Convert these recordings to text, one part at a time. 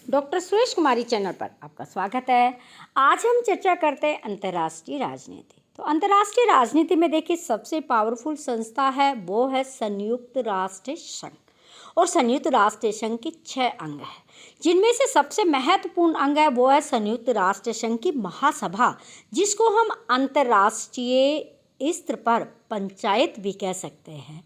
Doctor Suresh कुमारी channel पर आपका स्वागत है। आज हम चर्चा करते हैं अंतर्राष्ट्रीय राजनीति। तो अंतर्राष्ट्रीय राजनीति में देखिए सबसे पावरफुल संस्था है वो है संयुक्त राष्ट्र संघ। और संयुक्त राष्ट्र संघ के 6 अंग हैं, जिनमें से सबसे महत्वपूर्ण अंग है वो है संयुक्त राष्ट्र संघ की महासभा, जिसको हम अंतर्राष्ट्रीय स्तर पर पंचायत भी कह सकते हैं,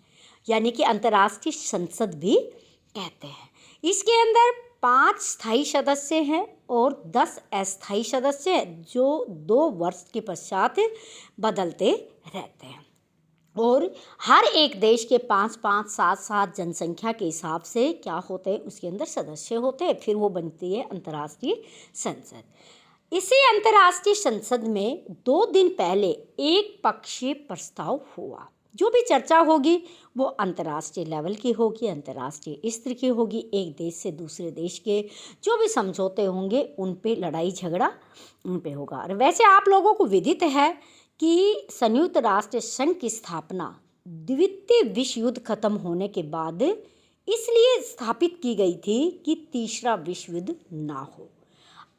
यानी कि अंतर्राष्ट्रीय संसद भी कहते हैं। इसके अंदर 5 स्थायी सदस्य हैं और 10 अस्थायी सदस्य हैं, जो 2 वर्ष के पश्चात बदलते रहते हैं। और हर एक देश के 5-5, 7-7 जनसंख्या के हिसाब से क्या होते हैं, उसके अंदर सदस्य होते हैं, फिर वो बनती है अंतर्राष्ट्रीय संसद। इसी अंतर्राष्ट्रीय संसद में 2 दिन पहले एक पक्षीय प्रस्ताव हुआ। जो भी चर्चा होगी वो अंतर्राष्ट्रीय लेवल की होगी, अंतर्राष्ट्रीय स्तर की होगी। एक देश से दूसरे देश के जो भी समझौते होंगे उन पे लड़ाई झगड़ा उन पे होगा। और वैसे आप लोगों को विदित है कि संयुक्त राष्ट्र संघ की स्थापना द्वितीय विश्व युद्ध खत्म होने के बाद इसलिए स्थापित की गई थी कि तीसरा विश्व युद्ध ना हो।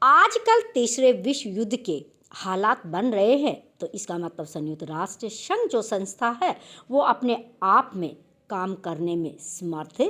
आजकल तीसरे विश्व युद्ध के हालात बन रहे हैं, तो इसका मतलब संयुक्त राष्ट्र संघ जो संस्था है वो अपने आप में काम करने में समर्थ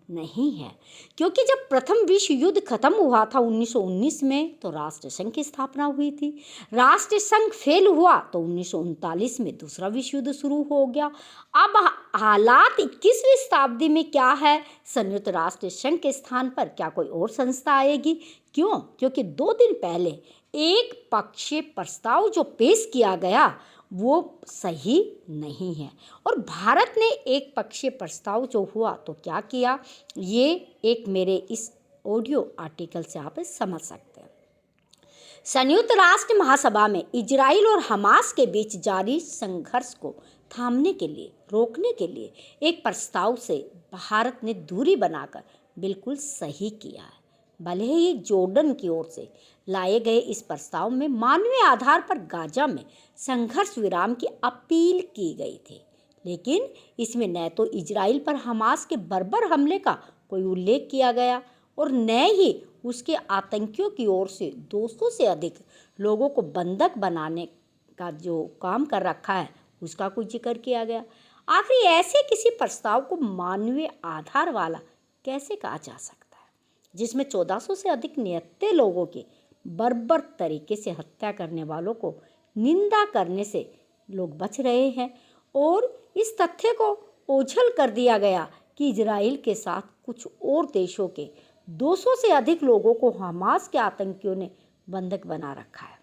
नहीं है। क्योंकि जब प्रथम विश्व युद्ध खत्म हुआ था 1919 में, तो राष्ट्र संघ की स्थापना हुई थी। राष्ट्र संघ फेल हुआ तो 1939 में दूसरा विश्व युद्ध शुरू हो गया। अब हालात 21वीं शताब्दी में क्या है, संयुक्त राष्ट्र संघ के स्थान पर क्या कोई और संस्था आएगी? क्यों? क्योंकि 2 दिन पहले एक पक्षीय प्रस्ताव जो पेश किया गया वो सही नहीं है। और भारत ने एक पक्षीय प्रस्ताव जो हुआ तो क्या किया, ये एक मेरे इस ऑडियो आर्टिकल से आप समझ सकते हैं। संयुक्त राष्ट्र महासभा में इजराइल और हमास के बीच जारी संघर्ष को थामने के लिए, रोकने के लिए एक प्रस्ताव से भारत ने दूरी बनाकर बिल्कुल सही किया है। भले ही जॉर्डन की ओर से लाए गए इस प्रस्ताव में मानवीय आधार पर गाजा में संघर्ष विराम की अपील की गई थी, लेकिन इसमें न तो इजराइल पर हमास के बर्बर हमले का कोई उल्लेख किया गया और न ही उसके आतंकियों की ओर से 200 से अधिक लोगों को बंधक बनाने का जो काम कर रखा है उसका कोई जिक्र किया गया। आखिर ऐसे किसी प्रस्ताव को मानवीय आधार वाला कैसे कहा जा सकता है, जिसमें 1400 से अधिक निहत्थे लोगों की बर्बर तरीके से हत्या करने वालों को निंदा करने से लोग बच रहे हैं। और इस तथ्य को ओझल कर दिया गया कि इजराइल के साथ कुछ और देशों के 200 से अधिक लोगों को हमास के आतंकियों ने बंधक बना रखा है।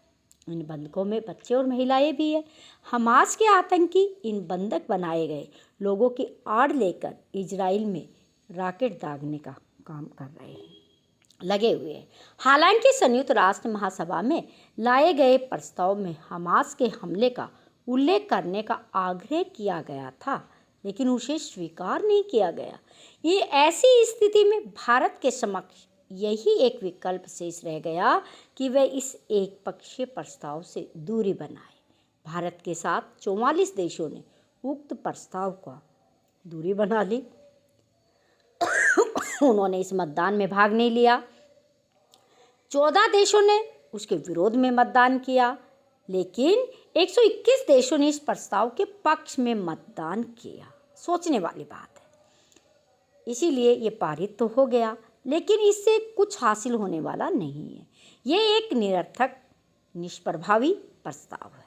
इन बंधकों में बच्चे और महिलाएं भी हैं। हमास के आतंकी इन बंधक बनाए गए लोगों की आड़ लेकर इजराइल में रॉकेट दागने का काम कर रहे हैं, लगे हुए हैं। हालांकि संयुक्त राष्ट्र महासभा में लाए गए प्रस्ताव में हमास के हमले का उल्लेख करने का आग्रह किया गया था, लेकिन उसे स्वीकार नहीं किया गया। ये ऐसी स्थिति में भारत के समक्ष यही एक विकल्प शेष रह गया कि वह इस एक पक्षीय प्रस्ताव से दूरी बनाए। भारत के साथ 44 देशों ने उक्त प्रस्ताव का दूरी बना ली। उन्होंने इस मतदान में भाग नहीं लिया। 14 देशों ने उसके विरोध में मतदान किया, लेकिन 121 देशों ने इस प्रस्ताव के पक्ष में मतदान किया। सोचने वाली बात है। इसीलिए ये पारित तो हो गया, लेकिन इससे कुछ हासिल होने वाला नहीं है। ये एक निरर्थक, निष्प्रभावी प्रस्ताव है।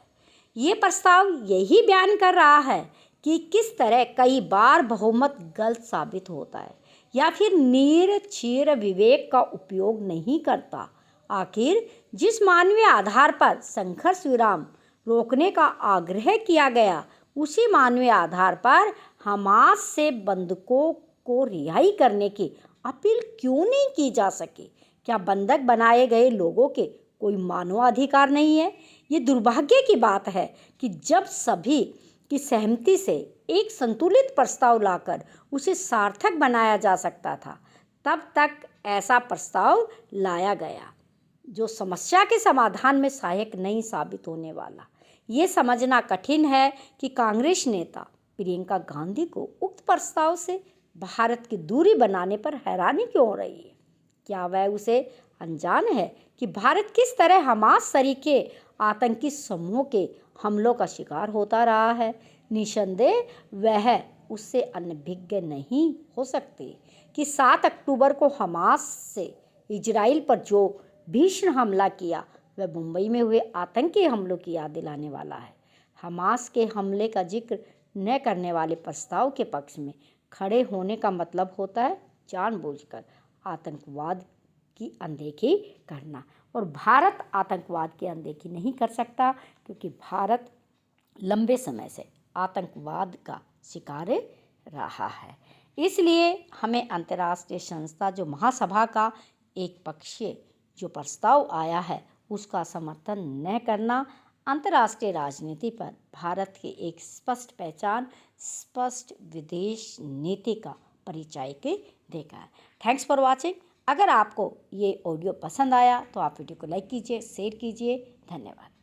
ये प्रस्ताव यही बयान कर रहा है कि किस तरह कई बार बहुमत गलत साबित होता है या फिर निरक्षीर विवेक का उपयोग नहीं करता। आखिर जिस मानवीय आधार पर संघर्ष विराम रोकने का आग्रह किया गया, उसी मानवीय आधार पर हमास से बंधकों को रिहाई करने की अपील क्यों नहीं की जा सकी? क्या बंधक बनाए गए लोगों के कोई मानवाधिकार नहीं है? ये दुर्भाग्य की बात है कि जब सभी की सहमति से एक संतुलित प्रस्ताव लाकर उसे सार्थक बनाया जा सकता था, तब तक ऐसा प्रस्ताव लाया गया जो समस्या के समाधान में सहायक नहीं साबित होने वाला। ये समझना कठिन है कि कांग्रेस नेता प्रियंका गांधी को उक्त प्रस्ताव से भारत की दूरी बनाने पर हैरानी क्यों हो रही है। क्या वह उसे अनजान है कि भारत किस तरह हमास तरीके आतंकी समूहों के हमलों का शिकार होता रहा है। निसंदेह वह उससे अनभिज्ञ नहीं हो सकते कि 7 अक्टूबर को हमास से इजराइल पर जो भीषण हमला किया वह मुंबई में हुए आतंकी हमलों की याद दिलाने वाला है। हमास के हमले का जिक्र न करने वाले प्रस्ताव के पक्ष में खड़े होने का मतलब होता है जानबूझकर आतंकवाद की अनदेखी करना, और भारत आतंकवाद की अनदेखी नहीं कर सकता क्योंकि भारत लंबे समय से आतंकवाद का शिकार रहा है। इसलिए हमें अंतर्राष्ट्रीय संस्था जो महासभा का एक पक्षीय जो प्रस्ताव आया है उसका समर्थन न करना अंतर्राष्ट्रीय राजनीति पर भारत की एक स्पष्ट पहचान, स्पष्ट विदेश नीति का परिचय के देगा है। Thanks for watching. अगर आपको ये ऑडियो पसंद आया तो आप वीडियो को लाइक कीजिए, शेयर कीजिए। धन्यवाद।